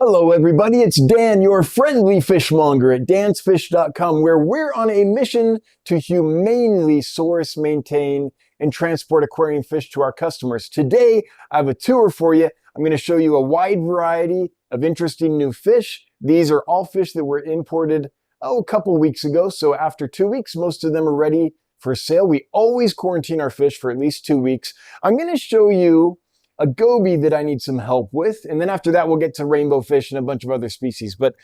Hello everybody, it's Dan, your friendly fishmonger at dansfish.com, where we're on a mission to humanely source, maintain, and transport aquarium fish to our customers. Today, I have a tour for you. I'm going to show you a wide variety of interesting new fish. These are all fish that were imported, a couple weeks ago, so after 2 weeks, most of them are ready for sale. We always quarantine our fish for at least 2 weeks. I'm going to show you a goby that I need some help with. And then after that, we'll get to rainbow fish and a bunch of other species. But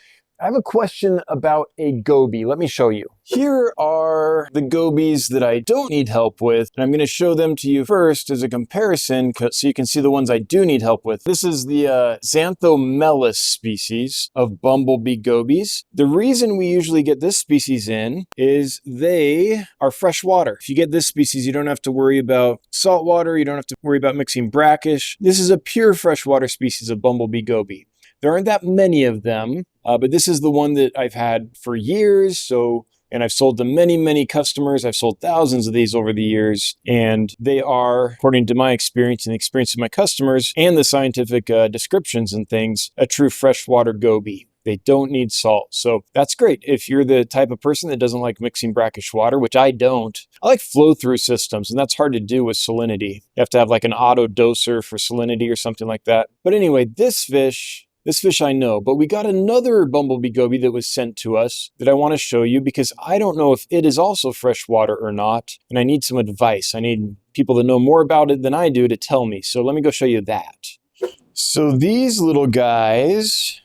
I have a question about a goby. Let me show you. Here are the gobies that I don't need help with. And I'm going to show them to you first as a comparison so you can see the ones I do need help with. This is the mellis species of bumblebee gobies. The reason we usually get this species in is they are freshwater. If you get this species, you don't have to worry about salt water. You don't have to worry about mixing brackish. This is a pure freshwater species of bumblebee goby. There aren't that many of them, but this is the one that I've had for years. And I've sold to many, many customers. I've sold thousands of these over the years. And they are, according to my experience and the experience of my customers and the scientific descriptions and things, a true freshwater goby. They don't need salt. So that's great. If you're the type of person that doesn't like mixing brackish water, which I don't, I like flow-through systems, and that's hard to do with salinity. You have to have like an auto doser for salinity or something like that. But anyway, this fish I know, but we got another bumblebee goby that was sent to us that I want to show you because I don't know if it is also freshwater or not, and I need some advice. I need people that know more about it than I do to tell me. So let me go show you that. So these little guys,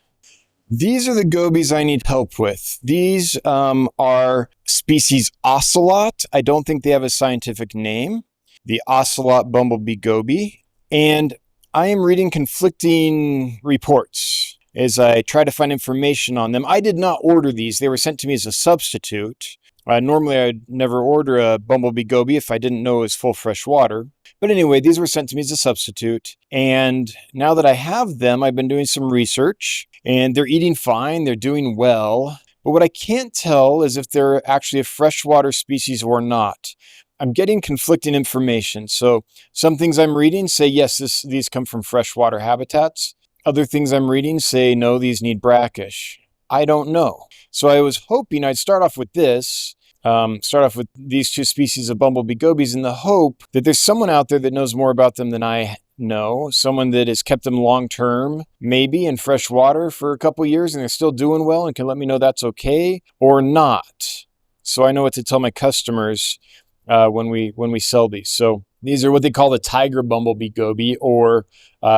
these are the gobies I need help with. These are species Ocelot. I don't think they have a scientific name. The Ocelot bumblebee goby. And I am reading conflicting reports as I try to find information on them. I did not order these. They were sent to me as a substitute. Normally, I'd never order a bumblebee goby if I didn't know it was full fresh water. But anyway, these were sent to me as a substitute. And now that I have them, I've been doing some research. And they're eating fine. They're doing well. But what I can't tell is if they're actually a freshwater species or not. I'm getting conflicting information. So some things I'm reading say, yes, these come from freshwater habitats. Other things I'm reading say, no, these need brackish. I don't know. So I was hoping I'd start off with this, start off with these two species of bumblebee gobies in the hope that there's someone out there that knows more about them than I know. Someone that has kept them long-term, maybe in fresh water for a couple years and they're still doing well and can let me know that's okay or not. So I know what to tell my customers when we sell these. So these are what they call the tiger bumblebee goby or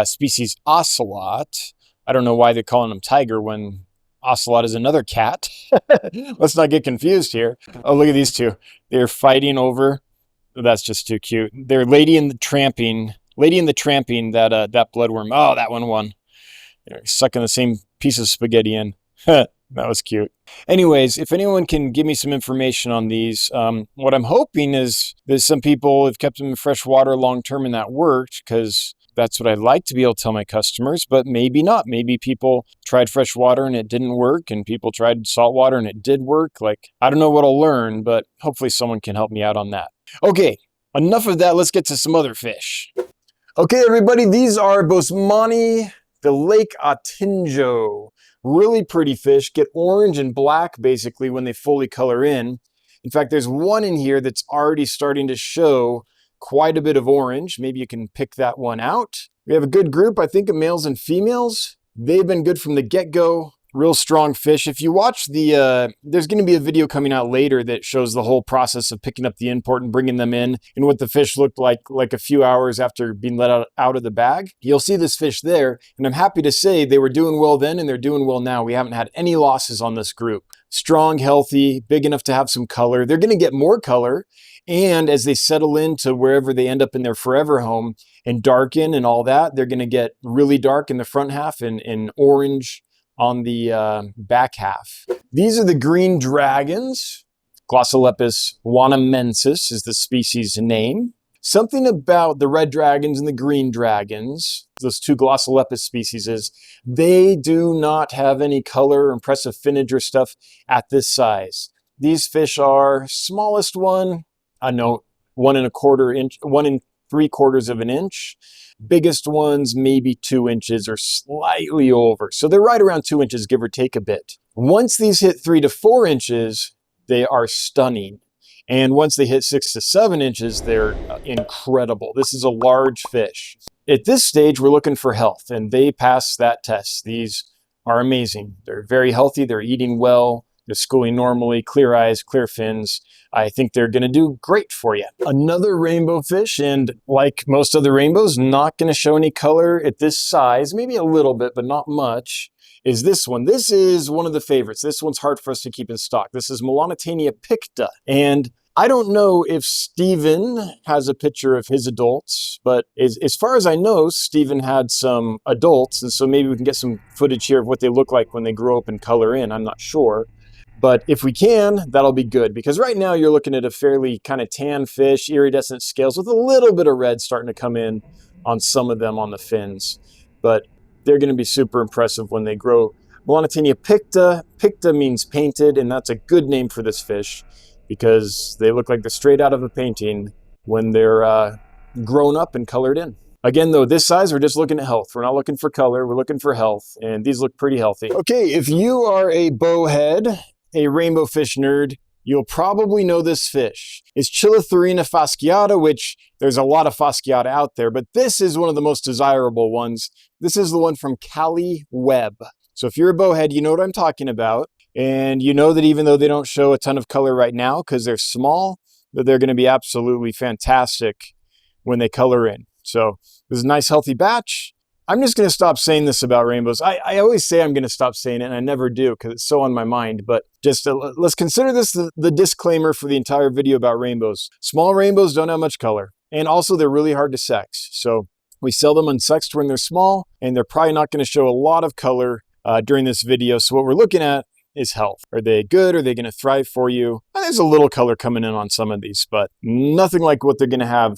species Ocelot. I don't know why they're calling them tiger when Ocelot is another cat. Let's not get confused here. Oh, look at these two. They're fighting over. That's just too cute. They're Lady in the Tramping, that bloodworm. Oh, that one won. They're sucking the same piece of spaghetti in. That was cute. Anyways, if anyone can give me some information on these, what I'm hoping is that some people have kept them in fresh water long-term and that worked because that's what I'd like to be able to tell my customers, but maybe not. Maybe people tried fresh water and it didn't work and people tried salt water and it did work. Like, I don't know what I'll learn, but hopefully someone can help me out on that. Okay, enough of that. Let's get to some other fish. Okay, everybody, these are Boesemani, the Lake Atinjo. Really pretty fish, get orange and black basically when they fully color in. In fact, there's one in here that's already starting to show quite a bit of orange. Maybe you can pick that one out. We have a good group, I think, of males and females. They've been good from the get-go. Real strong fish. If you watch there's going to be a video coming out later that shows the whole process of picking up the import and bringing them in and what the fish looked like a few hours after being let out of the bag. You'll see this fish there, and I'm happy to say they were doing well then and they're doing well now. We haven't had any losses on this group. Strong, healthy, big enough to have some color. They're going to get more color, and as they settle into wherever they end up in their forever home and darken and all that, they're going to get really dark in the front half and orange on the back half. These are the green dragons. Glossolepis wanamensis is the species name. Something about the red dragons and the green dragons, those two Glossolepis species, is they do not have any color or impressive finnage or stuff at this size. These fish are smallest one, I know, 1 1/4 inch, 3/4 of an inch. Biggest ones, maybe 2 inches or slightly over. So they're right around 2 inches, give or take a bit. Once these hit 3 to 4 inches, they are stunning. And once they hit 6 to 7 inches, they're incredible. This is a large fish. At this stage, we're looking for health, and they pass that test. These are amazing. They're very healthy. They're eating well. They're schooling normally, clear eyes, clear fins. I think they're going to do great for you. Another rainbow fish, and like most other rainbows, not going to show any color at this size, maybe a little bit, but not much, is this one. This is one of the favorites. This one's hard for us to keep in stock. This is Melanotaenia picta. And I don't know if Steven has a picture of his adults, but as far as I know, Steven had some adults, and so maybe we can get some footage here of what they look like when they grow up and color in. I'm not sure. But if we can, that'll be good, because right now you're looking at a fairly kind of tan fish, iridescent scales with a little bit of red starting to come in on some of them on the fins. But they're going to be super impressive when they grow. Melanotaenia picta. Picta means painted, and that's a good name for this fish because they look like they're straight out of a painting when they're grown up and colored in. Again, though, this size, we're just looking at health. We're not looking for color. We're looking for health, and these look pretty healthy. Okay, if you are a bowhead, a rainbow fish nerd, you'll probably know this fish. It's Chilatherina fasciata, which there's a lot of fasciata out there, but this is one of the most desirable ones. This is the one from Cali Web. So if you're a bowhead, you know what I'm talking about. And you know that even though they don't show a ton of color right now because they're small, that they're going to be absolutely fantastic when they color in. So this is a nice healthy batch. I'm just going to stop saying this about rainbows. I always say I'm going to stop saying it, and I never do because it's so on my mind. But just let's consider this the disclaimer for the entire video about rainbows. Small rainbows don't have much color, and also they're really hard to sex. So we sell them unsexed when they're small, and they're probably not going to show a lot of color during this video. So what we're looking at is health. Are they good? Are they going to thrive for you? And there's a little color coming in on some of these, but nothing like what they're going to have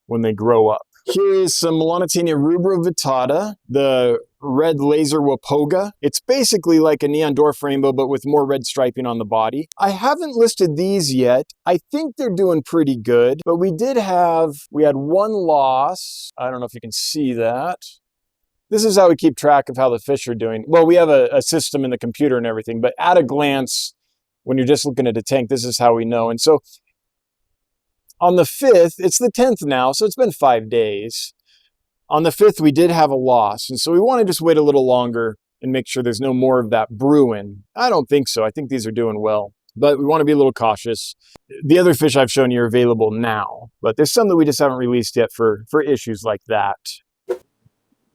when they grow up. Here is some Melanotaenia rubrovittata, the red laser Wapoga. It's basically like a neon dwarf rainbow, but with more red striping on the body. I haven't listed these yet. I think they're doing pretty good, but we had one loss. I don't know if you can see that. This is how we keep track of how the fish are doing. Well, we have a system in the computer and everything, but at a glance, when you're just looking at a tank, this is how we know. And so on the 5th, it's the 10th now, so it's been 5 days. On the 5th, we did have a loss, and so we want to just wait a little longer and make sure there's no more of that brewing. I don't think so. I think these are doing well, but we want to be a little cautious. The other fish I've shown you are available now, but there's some that we just haven't released yet for issues like that.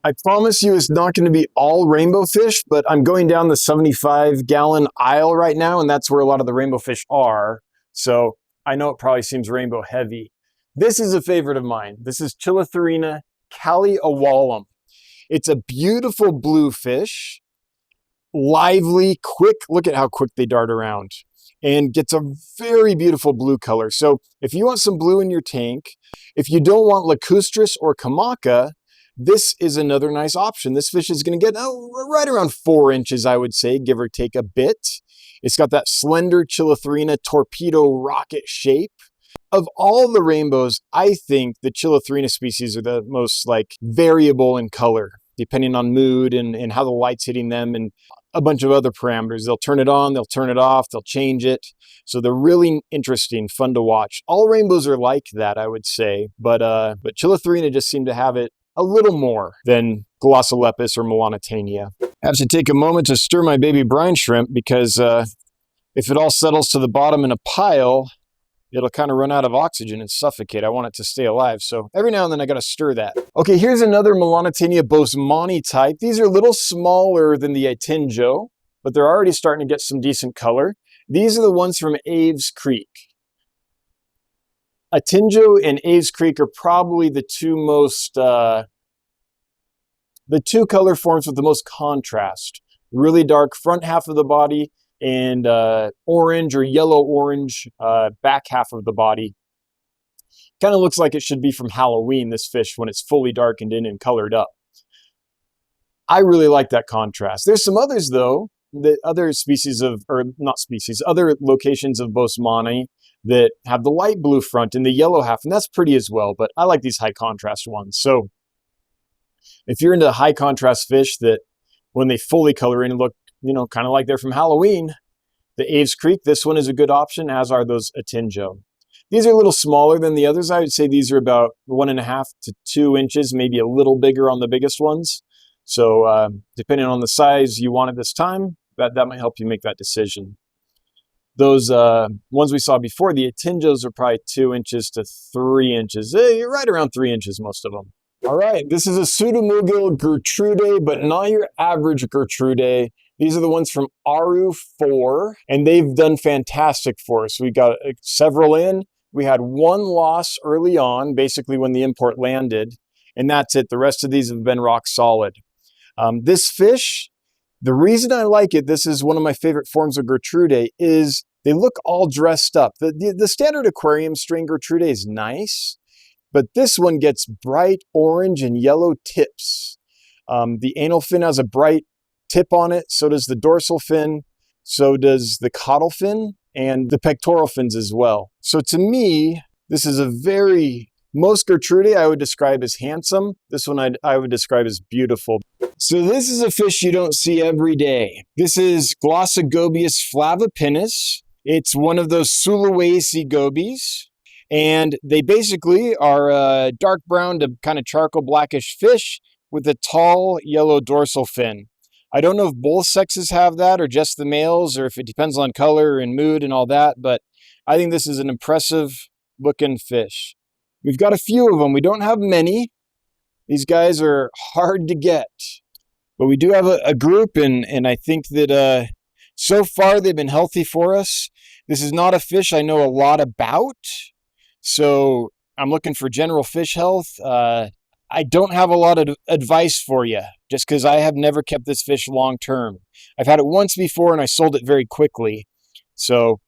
I promise you it's not going to be all rainbow fish, but I'm going down the 75-gallon aisle right now, and that's where a lot of the rainbow fish are. So I know it probably seems rainbow heavy. This is a favorite of mine. This is Chilatherina Awalim. It's a beautiful blue fish, lively, quick. Look at how quick they dart around, and gets a very beautiful blue color. So if you want some blue in your tank, if you don't want lacustris or kamaca, this is another nice option. This fish is going to get right around 4 inches, I would say, give or take a bit. It's got that slender Chilatherina torpedo rocket shape. Of all the rainbows, I think the Chilatherina species are the most variable in color, depending on mood and how the light's hitting them and a bunch of other parameters. They'll turn it on, they'll turn it off, they'll change it. So they're really interesting, fun to watch. All rainbows are like that, I would say, but Chilatherina just seem to have it a little more than Glossolepis or Melanotaenia. I have to take a moment to stir my baby brine shrimp because if it all settles to the bottom in a pile, it'll kind of run out of oxygen and suffocate. I want it to stay alive, so every now and then I gotta stir that. Okay, here's another Melanotaenia Boesemani type. These are a little smaller than the Atinjo, but they're already starting to get some decent color. These are the ones from Aves Creek. Atinjo and Aves Creek are probably the two color forms with the most contrast. Really dark front half of the body and orange or yellow-orange back half of the body. Kind of looks like it should be from Halloween, this fish, when it's fully darkened in and colored up. I really like that contrast. There's some others, though, other locations of Boesemani that have the light blue front and the yellow half, and that's pretty as well, but I like these high contrast ones. So if you're into high contrast fish that when they fully color in look, kind of like they're from Halloween, the Aves Creek, this one is a good option, as are those Atinjo. These are a little smaller than the others. I would say these are about 1.5 to 2 inches, maybe a little bigger on the biggest ones. So depending on the size you want at this time, that might help you make that decision. Those ones we saw before, the Atinjos, are probably 2 inches to 3 inches. You're right around 3 inches, most of them. All right, this is a Pseudomugil gertrudae, but not your average gertrudae. These are the ones from Aru IV, and they've done fantastic for us. We got several in. We had one loss early on, basically when the import landed, and that's it. The rest of these have been rock solid. This fish, the reason I like it, this is one of my favorite forms of gertrudae, is they look all dressed up. The standard aquarium string gertrudae is nice, but this one gets bright orange and yellow tips. The anal fin has a bright tip on it, so does the dorsal fin, so does the caudal fin, and the pectoral fins as well. So to me, this is most gertrudae I would describe as handsome. This one I would describe as beautiful. So this is a fish you don't see every day. This is Glossolepis flavipinnis. It's one of those Sulawesi gobies. And they basically are a dark brown to kind of charcoal blackish fish with a tall yellow dorsal fin. I don't know if both sexes have that or just the males, or if it depends on color and mood and all that, but I think this is an impressive looking fish. We've got a few of them. We don't have many. These guys are hard to get, but we do have a group, and I think that so far they've been healthy for us. This is not a fish I know a lot about, so I'm looking for general fish health. I don't have a lot of advice for you, just because I have never kept this fish long term. I've had it once before and I sold it very quickly. So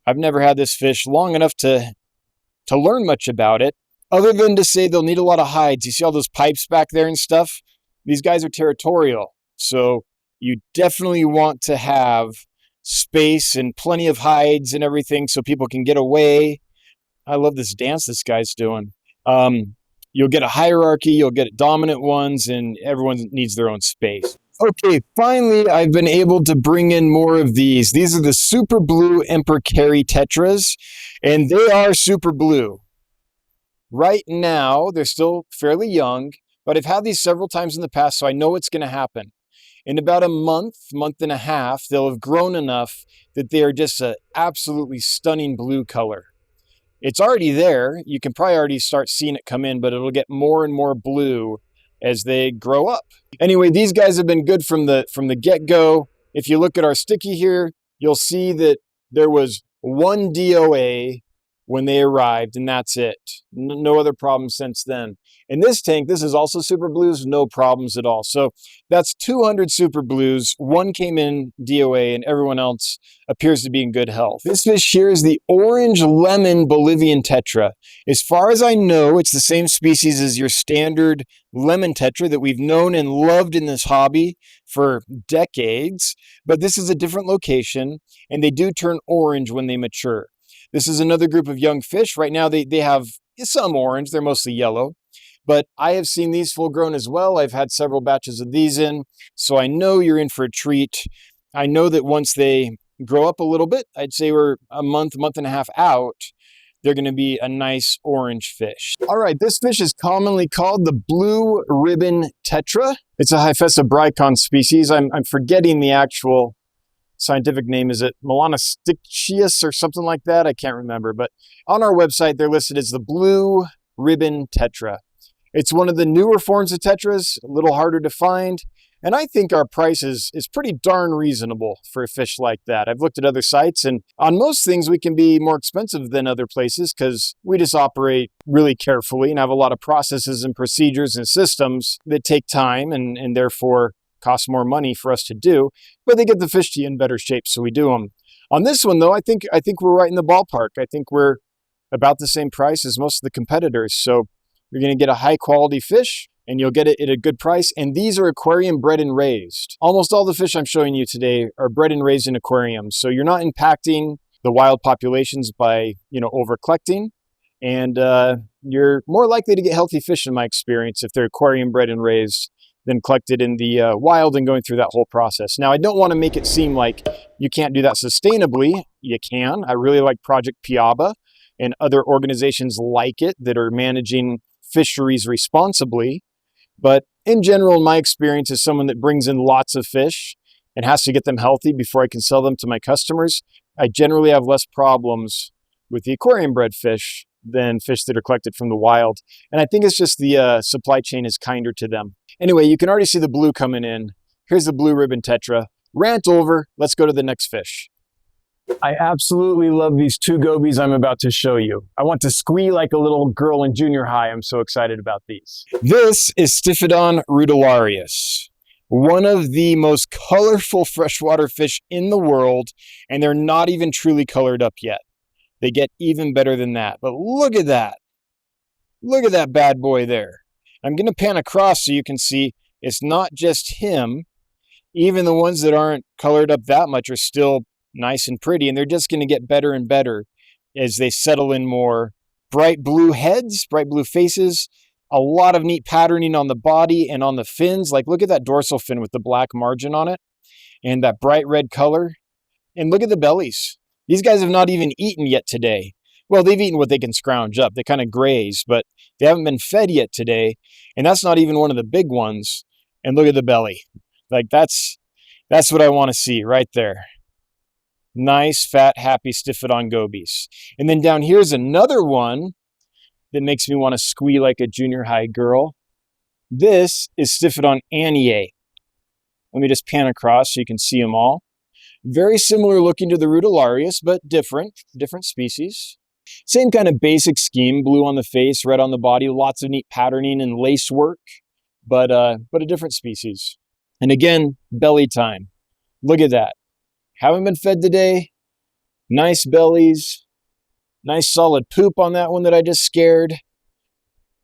I've never had this fish long enough to learn much about it, other than to say they'll need a lot of hides. You see all those pipes back there and stuff? These guys are territorial. So you definitely want to have space and plenty of hides and everything so people can get away. I love this dance this guy's doing. You'll get a hierarchy, you'll get dominant ones, and everyone needs their own space. Okay, finally, I've been able to bring in more of these. These are the super blue Emperor Kerri tetras, and they are super blue. Right now, they're still fairly young, but I've had these several times in the past, so I know what's going to happen. In about a month and a half, they'll have grown enough that they are just an absolutely stunning blue color. It's already there. You can probably already start seeing it come in, but it'll get more and more blue as they grow up. Anyway, these guys have been good from the get-go. If you look at our sticky here, you'll see that there was one DOA when they arrived, and that's it. No other problems since then. In this tank, this is also super blues, no problems at all. So that's 200 super blues. One came in DOA and everyone else appears to be in good health. This fish here is the orange lemon Bolivian tetra. As far as I know, it's the same species as your standard lemon tetra that we've known and loved in this hobby for decades, but this is a different location and they do turn orange when they mature. This is another group of young fish. Right now they have some orange, they're mostly yellow. But I have seen these full grown as well. I've had several batches of these in, so I know you're in for a treat. I know that once they grow up a little bit, I'd say we're a month and a half out, they're going to be a nice orange fish. All right, this fish is commonly called the blue ribbon tetra. It's a Hyphessobrycon species. I'm forgetting the actual scientific name. Is it Melanotaenia or something like that? I can't remember, but on our website, they're listed as the blue ribbon tetra. It's one of the newer forms of tetras, a little harder to find, and I think our price is pretty darn reasonable for a fish like that. I've looked at other sites, and on most things we can be more expensive than other places because we just operate really carefully and have a lot of processes and procedures and systems that take time and therefore cost more money for us to do, but they get the fish to you in better shape, so we do them. On this one, though, I think we're right in the ballpark. I think we're about the same price as most of the competitors, so you're going to get a high quality fish and you'll get it at a good price. And these are aquarium bred and raised. Almost all the fish I'm showing you today are bred and raised in aquariums. So you're not impacting the wild populations by, over collecting. And you're more likely to get healthy fish, in my experience, if they're aquarium bred and raised than collected in the wild and going through that whole process. Now, I don't want to make it seem like you can't do that sustainably. You can. I really like Project Piaba and other organizations like it that are managing fisheries responsibly. But in general, in my experience, as someone that brings in lots of fish and has to get them healthy before I can sell them to my customers, I generally have less problems with the aquarium bred fish than fish that are collected from the wild. And I think it's just the supply chain is kinder to them. Anyway, you can already see the blue coming in. Here's the blue ribbon tetra. Rant over. Let's go to the next fish. I absolutely love these two gobies I'm about to show you. I want to squee like a little girl in junior high. I'm so excited about these. This is Stiphodon rudularius, one of the most colorful freshwater fish in the world, and they're not even truly colored up yet. They get even better than that. But look at that. Look at that bad boy there. I'm going to pan across so you can see it's not just him. Even the ones that aren't colored up that much are still nice and pretty, and they're just going to get better and better as they settle in more. Bright blue heads, bright blue faces, a lot of neat patterning on the body and on the fins. Like, look at that dorsal fin with the black margin on it and that bright red color. And look at the bellies. These guys have not even eaten yet today. Well, they've eaten what they can scrounge up. They kind of graze, but they haven't been fed yet today. And that's not even one of the big ones. And look at the belly. Like, that's what I want to see right there. Nice, fat, happy Stiphodon gobies. And then down here's another one that makes me want to squee like a junior high girl. This is Stiphodon anniae. Let me just pan across so you can see them all. Very similar looking to the rudularius, but different species. Same kind of basic scheme, blue on the face, red on the body, lots of neat patterning and lace work, but a different species. And again, belly time. Look at that. Haven't been fed today. Nice bellies. Nice solid poop on that one that I just scared.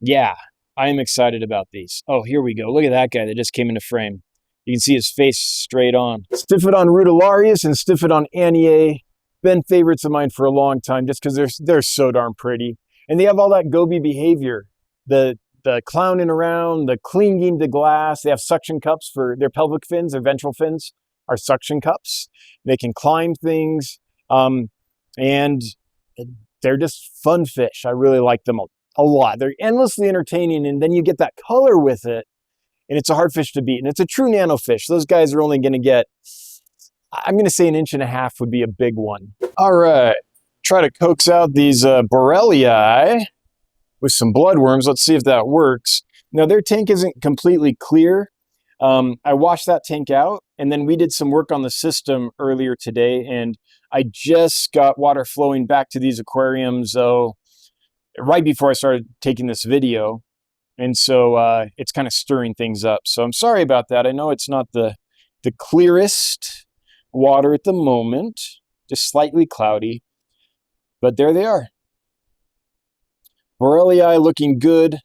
Yeah, I am excited about these. Oh, here we go. Look at that guy that just came into frame. You can see his face straight on. Stiphodon rudularius and Stiphodon anniae, been favorites of mine for a long time just because they're so darn pretty. And they have all that goby behavior. The clowning around, the clinging to glass. They have suction cups for their pelvic fins, their ventral fins are suction cups. They can climb things, and they're just fun fish. I really like them a lot. They're endlessly entertaining, and then you get that color with it, and it's a hard fish to beat. And it's a true nano fish. Those guys are only going to get, I'm going to say 1.5 inches would be a big one. All right, try to coax out these borellii with some bloodworms. Let's see if that works. Now, their tank isn't completely clear. I washed that tank out, and then we did some work on the system earlier today, and I just got water flowing back to these aquariums right before I started taking this video. And so it's kind of stirring things up. So I'm sorry about that. I know it's not the clearest water at the moment, just slightly cloudy, but there they are. Borellii looking good.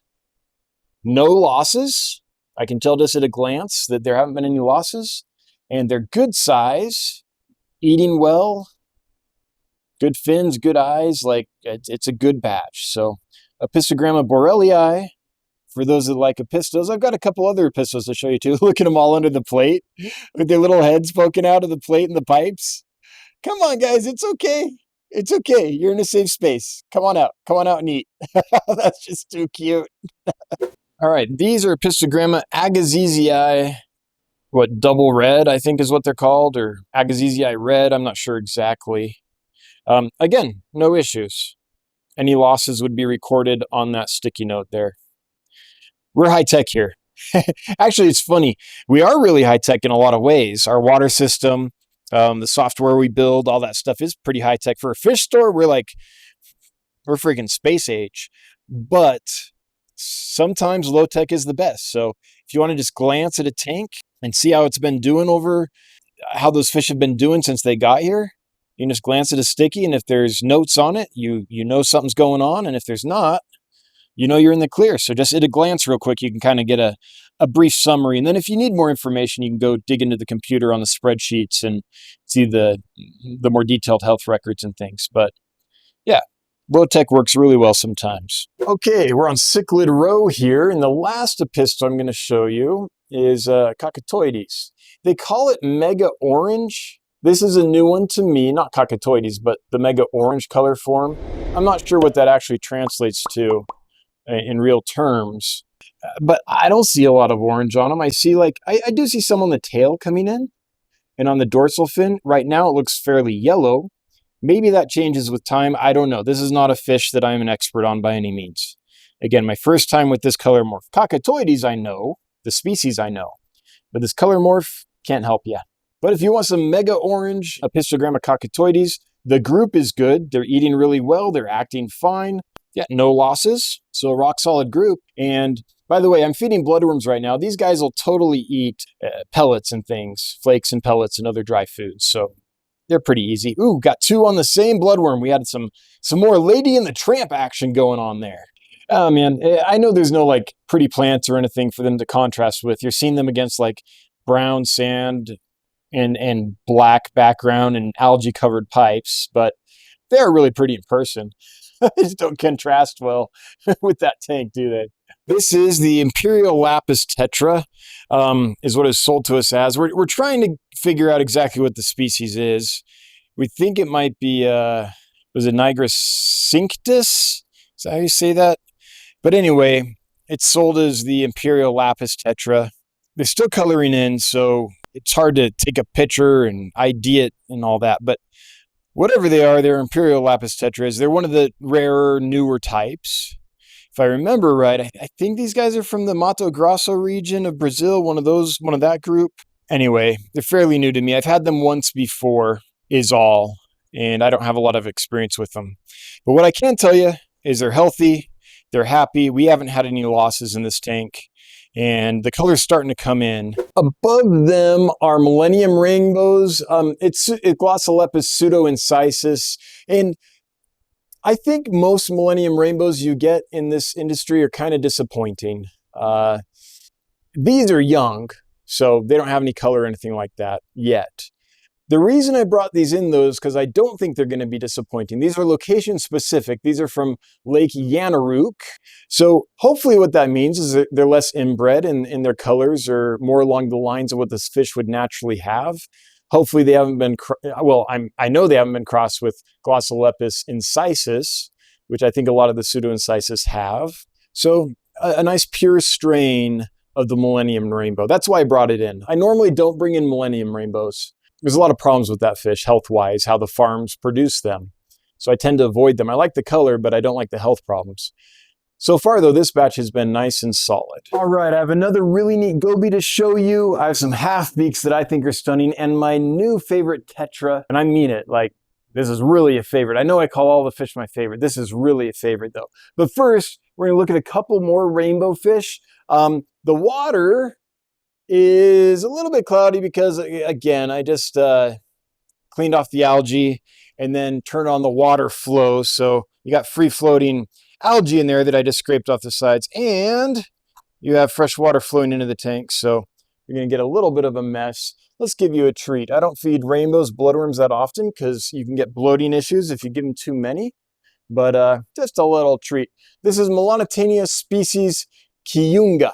No losses. I can tell just at a glance that there haven't been any losses, and they're good size, eating well, good fins, good eyes. Like, it's a good batch. So Apistogramma borellii, for those that like apistos. I've got a couple other apistos to show you too. Look at them all under the plate with their little heads poking out of the plate and the pipes. Come on, guys. It's okay. It's okay. You're in a safe space. Come on out. Come on out and eat. That's just too cute. All right. These are Apistogramma agassizii. What, double red, I think is what they're called, or agassizii red. I'm not sure exactly. Again, no issues. Any losses would be recorded on that sticky note there. We're high-tech here. Actually, it's funny. We are really high-tech in a lot of ways. Our water system, the software we build, all that stuff is pretty high-tech. For a fish store, we're freaking space age. But sometimes low-tech is the best. So if you want to just glance at a tank and see how it's been doing how those fish have been doing since they got here, you can just glance at a sticky, and if there's notes on it, you know something's going on. And if there's not, you know you're in the clear. So just at a glance real quick, you can kind of get a a brief summary. And then if you need more information, you can go dig into the computer on the spreadsheets and see the more detailed health records and things. But yeah, low tech works really well sometimes. Okay, we're on Cichlid row here, and the last apisto I'm going to show you is cacatuoides. They call it mega orange. This is a new one to me, not cacatuoides, but the mega orange color form. I'm not sure what that actually translates to in real terms, but I don't see a lot of orange on them. I see I do see some on the tail coming in, and on the dorsal fin. Right now it looks fairly yellow. Maybe that changes with time. I don't know. This is not a fish that I'm an expert on by any means. Again, my first time with this color morph. Cacatuoides I know, the species I know, but this color morph can't help you. But if you want some mega orange Apistogramma cacatuoides, the group is good. They're eating really well. They're acting fine. Yeah, no losses. So a rock solid group. And by the way, I'm feeding bloodworms right now. These guys will totally eat pellets and things, flakes and pellets and other dry foods. So they're pretty easy. Ooh, got two on the same bloodworm. We had some more Lady and the Tramp action going on there. Oh man, I know there's no like pretty plants or anything for them to contrast with. You're seeing them against like brown sand and black background and algae covered pipes, but they're really pretty in person. They just don't contrast well with that tank, do they? This is the Imperial Lapis Tetra, is what is sold to us as. We're trying to figure out exactly what the species is. We think it might be, was it Nigricinctus? Is that how you say that? But anyway, it's sold as the Imperial Lapis Tetra. They're still coloring in, so it's hard to take a picture and ID it and all that. But whatever they are, they're Imperial Lapis Tetras. They're one of the rarer, newer types. If I remember right, I think these guys are from the Mato Grosso region of Brazil, one of that group. Anyway, they're fairly new to me. I've had them once before, is all, and I don't have a lot of experience with them. But what I can tell you is they're healthy, they're happy. We haven't had any losses in this tank, and the color's starting to come in. Above them are Millennium Rainbows. It's Glossolepis pseudoincisis, and I think most Millennium Rainbows you get in this industry are kind of disappointing. These are young, so they don't have any color or anything like that yet. The reason I brought these in, though, is because I don't think they're going to be disappointing. These are location specific. These are from Lake Yanaruk. So hopefully what that means is that they're less inbred and their colors are more along the lines of what this fish would naturally have. Hopefully they haven't been, I know they haven't been crossed with Glossolepis incisus, which I think a lot of the pseudoincisus have. So a nice pure strain of the Millennium Rainbow. That's why I brought it in. I normally don't bring in Millennium Rainbows. There's a lot of problems with that fish health-wise, how the farms produce them. So I tend to avoid them. I like the color, but I don't like the health problems. So far, though, this batch has been nice and solid. All right, I have another really neat goby to show you. I have some half-beaks that I think are stunning, and my new favorite tetra, and I mean it, like, this is really a favorite. I know I call all the fish my favorite. This is really a favorite, though. But first, we're going to look at a couple more rainbow fish. The water is a little bit cloudy because, again, I just cleaned off the algae and then turned on the water flow. So you got free floating algae in there that I just scraped off the sides, and you have fresh water flowing into the tank. So you're going to get a little bit of a mess. Let's give you a treat. I don't feed rainbows, bloodworms that often because you can get bloating issues if you give them too many, but just a little treat. This is Melanotaenia species Kiunga,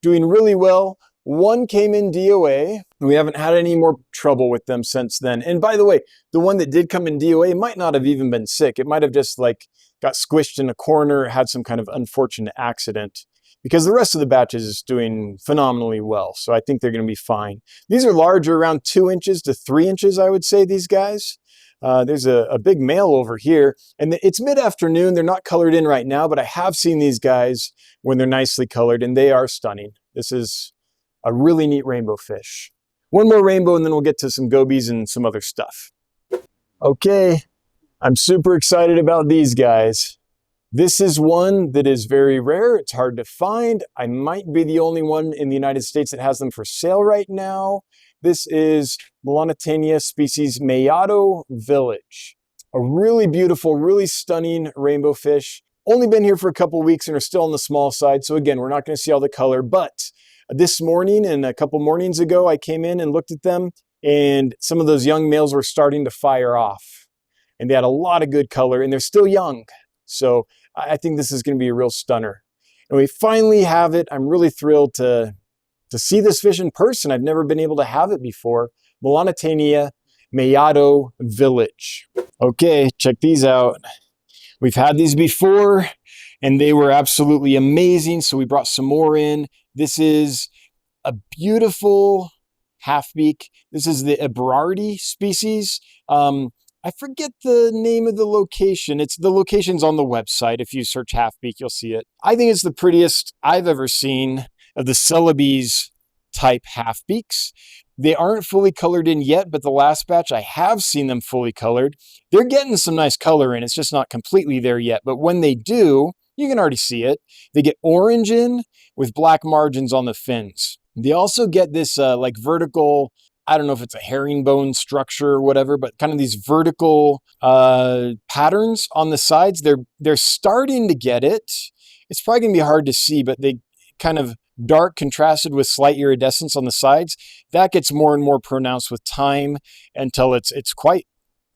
doing really well. One came in DOA. We haven't had any more trouble with them since then. And by the way, the one that did come in DOA might not have even been sick. It might have just like got squished in a corner, had some kind of unfortunate accident, because the rest of the batches is doing phenomenally well. So I think they're going to be fine. These are larger, around 2 inches to 3 inches, I would say, these guys. There's a big male over here, and it's mid-afternoon. They're not colored in right now, but I have seen these guys when they're nicely colored, and they are stunning. This is a really neat rainbow fish. One more rainbow, and then we'll get to some gobies and some other stuff. Okay, I'm super excited about these guys. This is one that is very rare. It's hard to find. I might be the only one in the United States that has them for sale right now. This is Melanotaenia species Mayado Village. A really beautiful, really stunning rainbow fish. Only been here for a couple weeks and are still on the small side. So again, we're not going to see all the color, but This morning and a couple mornings ago, I came in and looked at them, and some of those young males were starting to fire off. And they had a lot of good color, and they're still young. So I think this is going to be a real stunner. And we finally have it. I'm really thrilled to see this fish in person. I've never been able to have it before. Melanotaenia Mayado Village. Okay, check these out. We've had these before, and they were absolutely amazing, so we brought some more in. This is a beautiful half-beak. This is the Eberardi species. I forget the name of the location. The location's on the website. If you search half-beak, you'll see it. I think it's the prettiest I've ever seen of the Celebes type half-beaks. They aren't fully colored in yet, but the last batch I have seen them fully colored. They're getting some nice color in. It's just not completely there yet. But when they do, you can already see it. They get orange in with black margins on the fins. They also get this like vertical, I don't know if it's a herringbone structure or whatever, but kind of these vertical patterns on the sides. They're starting to get it. It's probably going to be hard to see, but they kind of dark contrasted with slight iridescence on the sides. That gets more and more pronounced with time until it's quite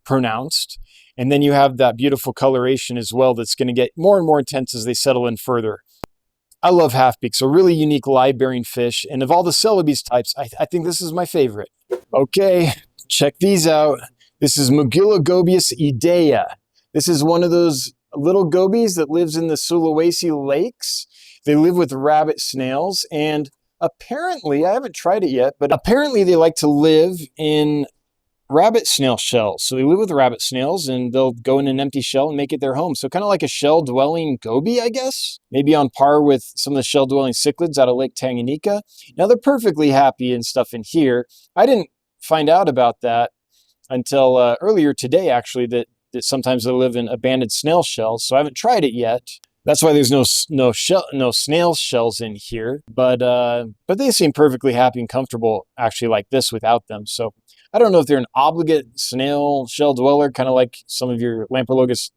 pronounced. And then you have that beautiful coloration as well that's going to get more and more intense as they settle in further. I love half-beaks, a really unique live-bearing fish. And of all the Celebes types, I think this is my favorite. Okay, check these out. This is Gobies idea. This is one of those little gobies that lives in the Sulawesi lakes. They live with rabbit snails, and apparently, I haven't tried it yet, but apparently they like to live in rabbit snail shells. So they live with rabbit snails, and they'll go in an empty shell and make it their home. So kind of like a shell-dwelling goby, I guess. Maybe on par with some of the shell-dwelling cichlids out of Lake Tanganyika. Now, they're perfectly happy and stuff in here. I didn't find out about that until earlier today, actually, that sometimes they live in abandoned snail shells. So I haven't tried it yet. That's why there's no snail shells in here, but they seem perfectly happy and comfortable actually like this without them. So I don't know if they're an obligate snail shell dweller, kind of like some of your Lamprologus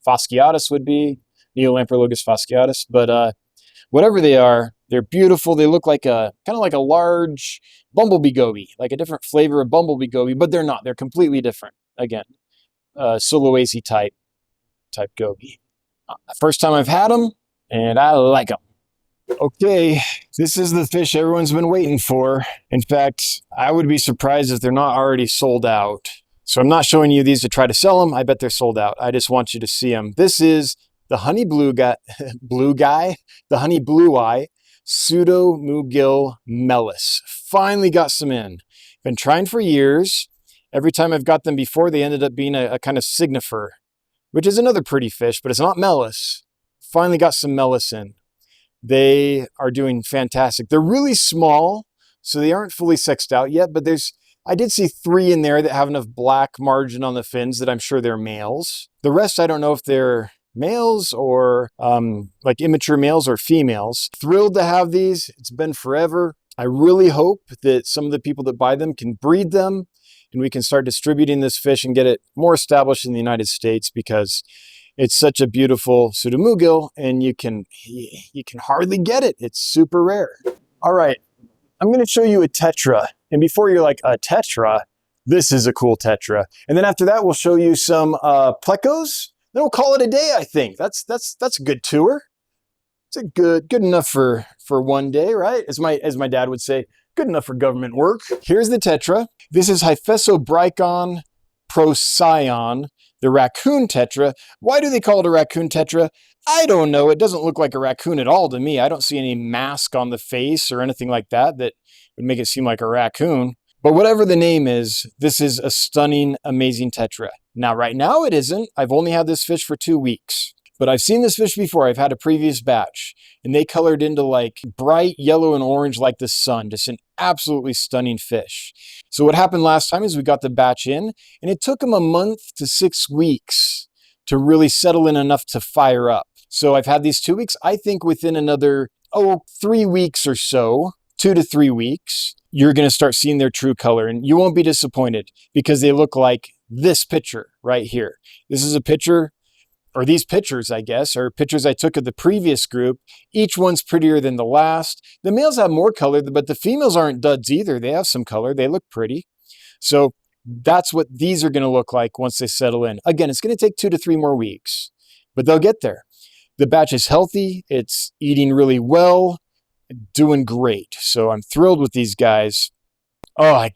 fasciatus would be, Neolamprologus fasciatus, but whatever they are, they're beautiful. They look like kind of like a large bumblebee goby, like a different flavor of bumblebee goby, but they're not. They're completely different. Again, Sulawesi type goby. First time I've had them, and I like them. Okay, this is the fish everyone's been waiting for. In fact, I would be surprised if they're not already sold out. So I'm not showing you these to try to sell them. I bet they're sold out. I just want you to see them. This is the honey blue guy, the honey blue eye, Pseudomugil mellis. Finally got some in. Been trying for years. Every time I've got them before, they ended up being a kind of signifer, which is another pretty fish, but it's not mellis. Finally got some mellis in. They are doing fantastic. They're really small, so they aren't fully sexed out yet, but I did see 3 in there that have enough black margin on the fins that I'm sure they're males. The rest, I don't know if they're males or like immature males or females. Thrilled to have these. It's been forever. I really hope that some of the people that buy them can breed them, and we can start distributing this fish and get it more established in the United States, because it's such a beautiful Pseudomugil, and you can hardly get it. It's super rare. All right, I'm going to show you a tetra. And before you're like, a tetra? This is a cool tetra. And then after that, we'll show you some plecos. Then we'll call it a day, I think. That's a good tour. It's a good enough for one day, right? As my dad would say, good enough for government work. Here's the tetra. This is Hyphessobrycon procyon, the raccoon tetra. Why do they call it a raccoon tetra? I don't know. It doesn't look like a raccoon at all to me. I don't see any mask on the face or anything like that would make it seem like a raccoon. But whatever the name is, this is a stunning, amazing tetra. Now, right now it isn't. I've only had this fish for 2 weeks. But I've seen this fish before. I've had a previous batch, and they colored into like bright yellow and orange like the sun. Just an absolutely stunning fish. So what happened last time is we got the batch in, and it took them a month to 6 weeks to really settle in enough to fire up. So I've had these 2 weeks. I think within another, 3 weeks or so, 2 to 3 weeks, you're going to start seeing their true color, and you won't be disappointed because they look like this picture right here. This is a picture or these pictures, I guess, are pictures I took of the previous group. Each one's prettier than the last. The males have more color, but the females aren't duds either. They have some color. They look pretty. So that's what these are going to look like once they settle in. Again, it's going to take 2 to 3 more weeks, but they'll get there. The batch is healthy. It's eating really well, doing great. So I'm thrilled with these guys. Oh,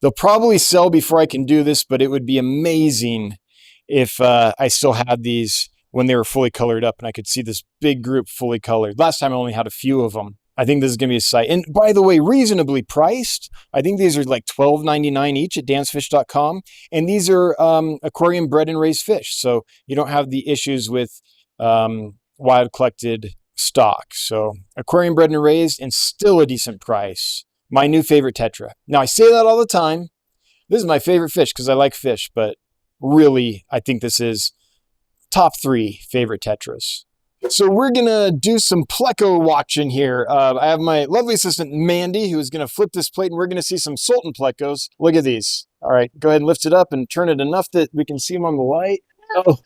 they'll probably sell before I can do this, but it would be amazing if I still had these when they were fully colored up and I could see this big group fully colored. Last time I only had a few of them. I think this is going to be a sight. And by the way, reasonably priced. I think these are like $12.99 each at dansfish.com. And these are aquarium bred and raised fish. So you don't have the issues with wild collected stock. So aquarium bred and raised and still a decent price. My new favorite tetra. Now I say that all the time. This is my favorite fish because I like fish, but really I think this is top 3 favorite tetras. So we're going to do some pleco watching here. I have my lovely assistant Mandy who's going to flip this plate and we're going to see some Sultan plecos. Look at these. All right, go ahead and lift it up and turn it enough that we can see them on the light. Oh,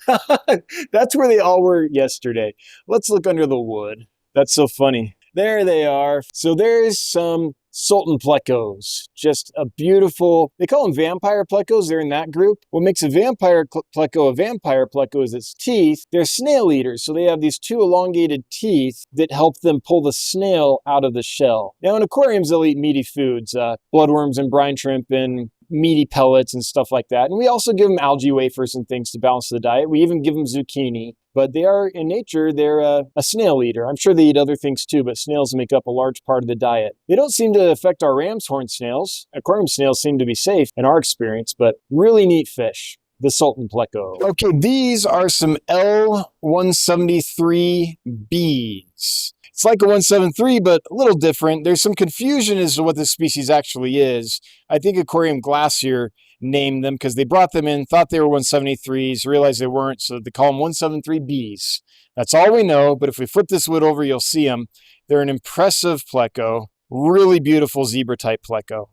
that's where they all were yesterday. Let's look under the wood. That's so funny. There they are. So there's some Sultan plecos. Just a beautiful, they call them vampire plecos. They're in that group. What makes a vampire pleco is its teeth. They're snail eaters. So they have these 2 elongated teeth that help them pull the snail out of the shell. Now in aquariums, they'll eat meaty foods, bloodworms and brine shrimp and meaty pellets and stuff like that. And we also give them algae wafers and things to balance the diet. We even give them zucchini. But they are, in nature, they're a snail eater. I'm sure they eat other things too, but snails make up a large part of the diet. They don't seem to affect our ram's horn snails. Aquarium snails seem to be safe in our experience, but really neat fish. The Sultan pleco. Okay, these are some L173Bs. It's like a 173, but a little different. There's some confusion as to what this species actually is. I think Aquarium Glacier named them because they brought them in, thought they were 173s, realized they weren't, so they call them 173Bs. That's all we know, but if we flip this wood over, you'll see them. They're an impressive pleco, really beautiful zebra-type pleco.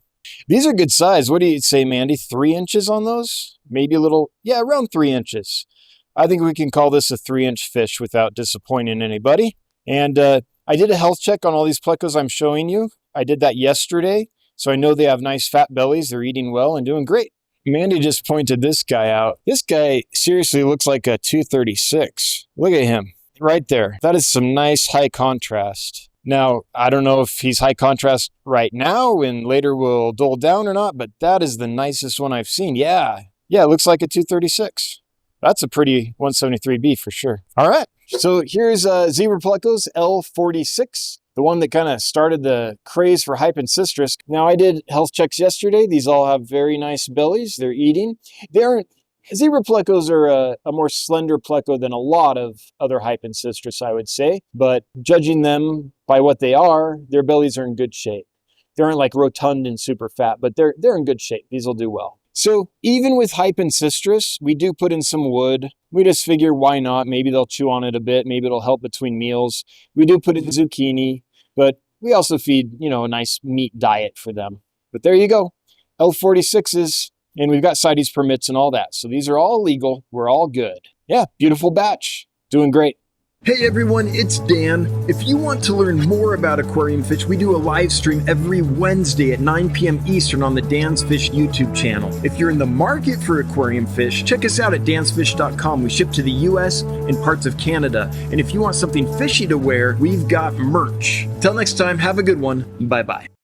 These are good size. What do you say, Mandy? 3 inches on those? Maybe a little, yeah, around 3 inches. I think we can call this a 3-inch fish without disappointing anybody. And I did a health check on all these plecos I'm showing you. I did that yesterday, so I know they have nice fat bellies. They're eating well and doing great. Mandy just pointed this guy out. This guy seriously looks like a 236. Look at him right there. That is some nice high contrast. Now, I don't know if he's high contrast right now and later will dull down or not, but that is the nicest one I've seen. Yeah, it looks like a 236. That's a pretty 173B for sure. All right, so here's zebra plecos L46. The one that kind of started the craze for Hypensistris. Now I did health checks yesterday. These all have very nice bellies. They're eating. Zebra plecos are a more slender pleco than a lot of other Hypensistris, I would say. But judging them by what they are, their bellies are in good shape. They aren't like rotund and super fat, but they're in good shape. These will do well. So even with Hypensistris, we do put in some wood. We just figure why not? Maybe they'll chew on it a bit. Maybe it'll help between meals. We do put in zucchini. But we also feed, a nice meat diet for them. But there you go. L46s, and we've got CITES permits and all that. So these are all legal. We're all good. Yeah, beautiful batch. Doing great. Hey everyone, it's Dan. If you want to learn more about aquarium fish, we do a live stream every Wednesday at 9 p.m. Eastern on the Dan's Fish YouTube channel. If you're in the market for aquarium fish, check us out at dansfish.com. We ship to the US and parts of Canada. And if you want something fishy to wear, we've got merch. Till next time, have a good one. Bye-bye.